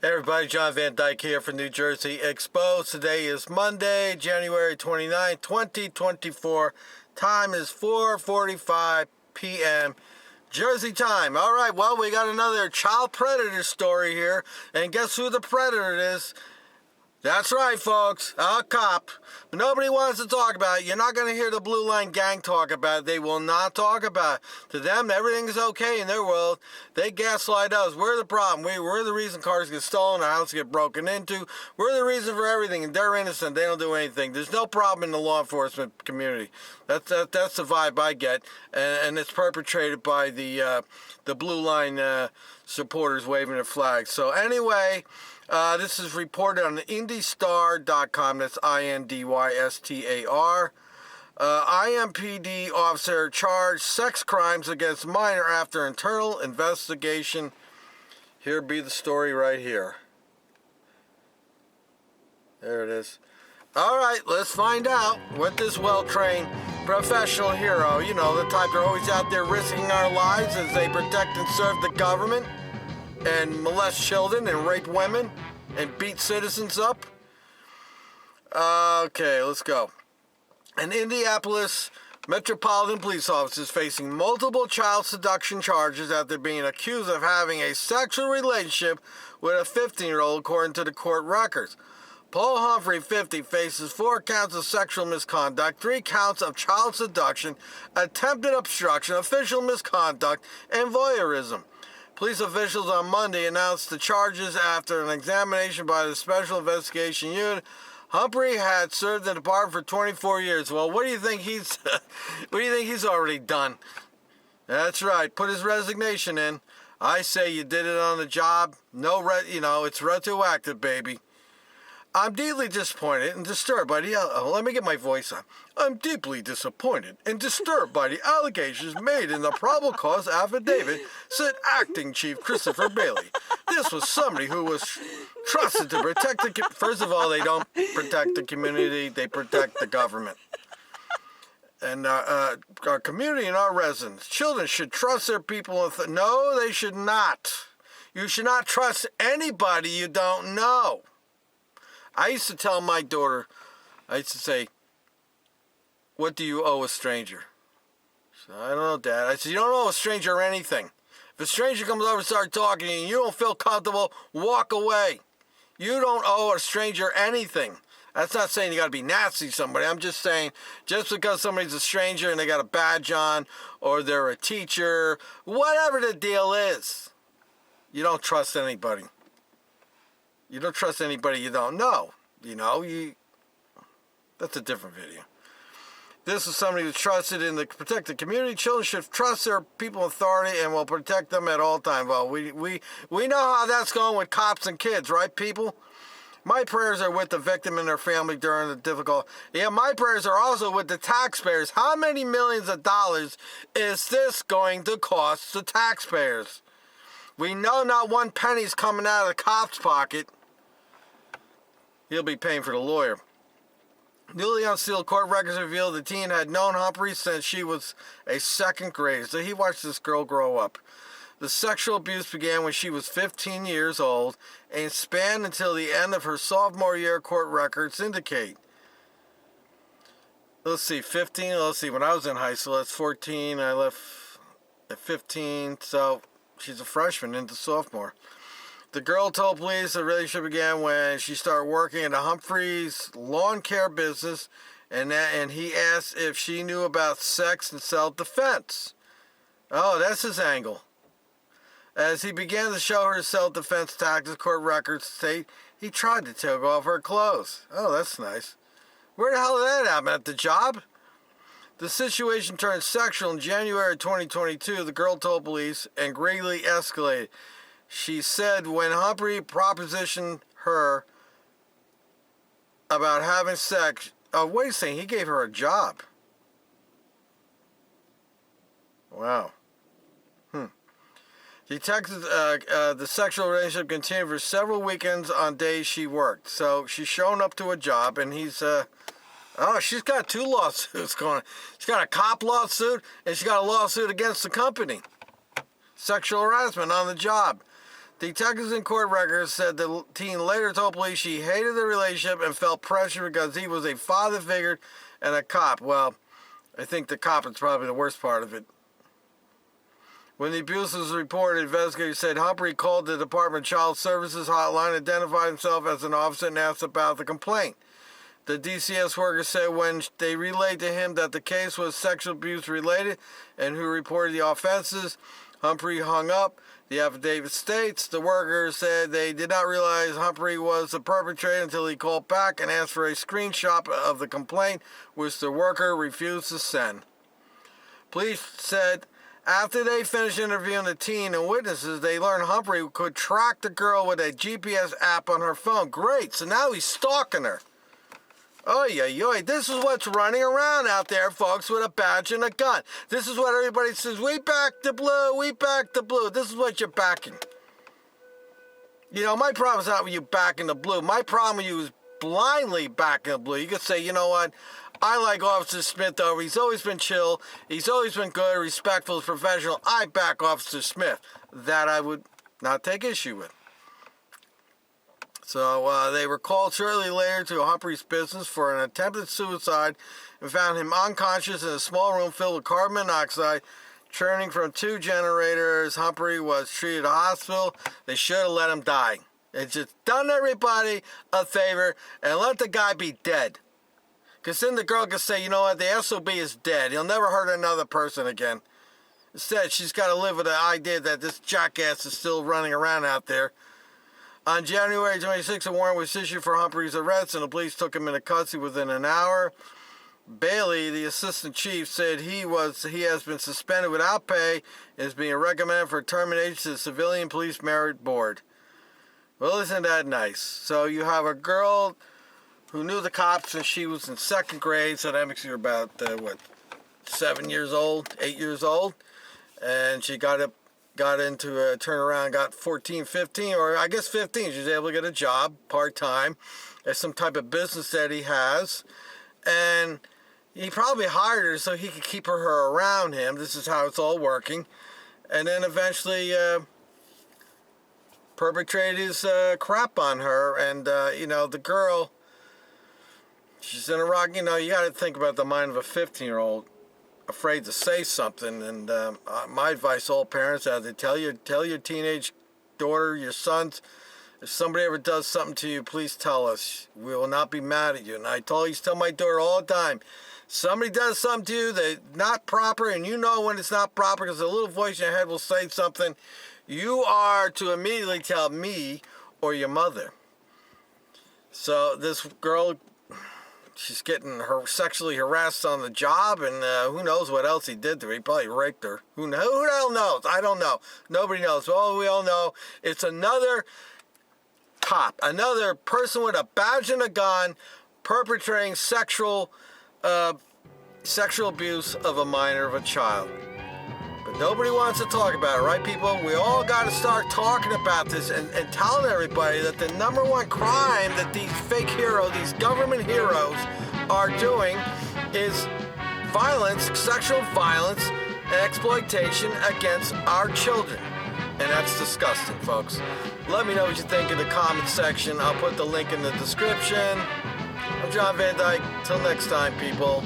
Hey everybody, John Van Dyke here from New Jersey Exposed. Today is Monday, January 29, 2024. Time is 4:45 p.m. Jersey time. All right, well, we got another child predator story here. And guess who the predator is? That's right, folks. A cop. Nobody wants to talk about it. You're not going to hear the Blue Line Gang talk about it. They will not talk about it. To them, everything is okay in their world. They gaslight us. We're the problem. We're the reason cars get stolen, our houses get broken into. We're the reason for everything, and they're innocent. They don't do anything. There's no problem in the law enforcement community. That's the vibe I get, and it's perpetrated by the Blue Line supporters waving their flags. So anyway, this is reported on IndyStar.com. That's INDYSTAR. IMPD officer charged sex crimes against minor after internal investigation. Here be the story right here. There it is. All right, let's find out what this well-trained professional hero, you know, the type that are always out there risking our lives as they protect and serve the government and molest children and rape women and beat citizens up. Okay, let's go. An Indianapolis Metropolitan Police officer is facing multiple child seduction charges after being accused of having a sexual relationship with a 15-year-old, according to the court records. Paul Humphrey, 50, faces 4 counts of sexual misconduct, 3 counts of child seduction, attempted obstruction, official misconduct, and voyeurism. Police officials on Monday announced the charges after an examination by the Special Investigation Unit. Humphrey had served in the department for 24 years. Well, what do you think he's already done? That's right. Put his resignation in. I say you did it on the job. It's retroactive, baby. I'm deeply disappointed and disturbed by the... let me get my voice on. I'm deeply disappointed and disturbed by the allegations made in the probable cause affidavit, said Acting Chief Christopher Bailey. This was somebody who was trusted to protect the... First of all, they don't protect the community. They protect the government. And our community and our residents. Children should trust their people. No, they should not. You should not trust anybody you don't know. I used to tell my daughter, I used to say, what do you owe a stranger? She said, I don't know, Dad. I said, you don't owe a stranger anything. If a stranger comes over and starts talking to you and you don't feel comfortable, walk away. You don't owe a stranger anything. That's not saying you got to be nasty to somebody. I'm just saying, just because somebody's a stranger and they got a badge on, or they're a teacher, whatever the deal is, you don't trust anybody. You don't trust anybody you don't know. That's a different video. This is somebody who's trusted in the protect the community. Children should trust their people authority and will protect them at all times. Well, we know how that's going with cops and kids, right, people? My prayers are with the victim and their family during the difficult... Yeah, my prayers are also with the taxpayers. How many millions of dollars is this going to cost the taxpayers? We know not one penny's coming out of the cop's pocket. He'll be paying for the lawyer. Newly unsealed court records reveal the teen had known Humphrey since she was a second grader. So he watched this girl grow up. The sexual abuse began when she was 15 years old and spanned until the end of her sophomore year, court records indicate. Let's see, 15, when I was in high school, that's 14. I left at 15, so... she's a freshman into sophomore. The girl told police the relationship began when she started working at Humphrey's lawn care business, and he asked if she knew about sex and self-defense. Oh, that's his angle. As he began to show her self-defense tactics, court records state he tried to take off her clothes. Oh, that's nice. Where the hell did that happen? At the job? The situation turned sexual in January 2022, the girl told police, and greatly escalated. She said when Humphrey propositioned her about having sex... Oh, wait a second, he gave her a job. Wow. Detectives, the sexual relationship continued for several weekends on days she worked. So she's showing up to a job, and he's... Oh, she's got 2 lawsuits going on. She's got a cop lawsuit, and she's got a lawsuit against the company. Sexual harassment on the job. Detectives in court records said the teen later told police she hated the relationship and felt pressure because he was a father figure and a cop. Well, I think the cop is probably the worst part of it. When the abuse was reported, investigators said Humphrey called the Department of Child Services hotline, identified himself as an officer, and asked about the complaint. The DCS worker said when they relayed to him that the case was sexual abuse related and who reported the offenses, Humphrey hung up. The affidavit states the worker said they did not realize Humphrey was the perpetrator until he called back and asked for a screenshot of the complaint, which the worker refused to send. Police said after they finished interviewing the teen and witnesses, they learned Humphrey could track the girl with a GPS app on her phone. Great, so now he's stalking her. Oy. This is what's running around out there, folks, with a badge and a gun. This is what everybody says, we back the blue, we back the blue. This is what you're backing. You know, my problem is not with you backing the blue. My problem with you is blindly backing the blue. You could say, you know what, I like Officer Smith over. He's always been chill. He's always been good, respectful, professional. I back Officer Smith. That I would not take issue with. So they were called shortly later to Humphrey's business for an attempted suicide and found him unconscious in a small room filled with carbon monoxide, churning from 2 generators. Humphrey was treated at a hospital. They should have let him die. They just done everybody a favor and let the guy be dead. Because then the girl can say, you know what, the SOB is dead. He'll never hurt another person again. Instead, she's got to live with the idea that this jackass is still running around out there. On January 26th, a warrant was issued for Humphrey's arrest, and the police took him into custody within an hour. Bailey, the assistant chief, said he has been suspended without pay and is being recommended for termination to the Civilian Police Merit Board. Well, isn't that nice? So you have a girl who knew the cops since she was in 2nd grade, so that makes her about, 7 years old, 8 years old, and she got into a turnaround, got 14, 15, or I guess 15. She was able to get a job part-time at some type of business that he has. And he probably hired her so he could keep her around him. This is how it's all working. And then eventually perpetrated his crap on her. And, the girl, she's in a rock. You got to think about the mind of a 15-year-old. Afraid to say something, and my advice to all parents is to tell your teenage daughter, your sons, if somebody ever does something to you, please tell us. We will not be mad at you. And I always tell my daughter all the time, somebody does something to you that's not proper, and you know when it's not proper because a little voice in your head will say something, you are to immediately tell me or your mother. So this girl, she's getting her sexually harassed on the job, and who knows what else he did to her. He probably raped her. Who the hell knows? I don't know. Nobody knows. All we all know, it's another cop, another person with a badge and a gun perpetrating sexual abuse of a minor, of a child. But nobody wants to talk about it, right, people? We all got to start talking about this and telling everybody that the number one crime that these fake heroes, these government heroes are doing is violence, sexual violence, and exploitation against our children. And that's disgusting, folks. Let me know what you think in the comment section. I'll put the link in the description. I'm John Van Dyke. Till next time, people.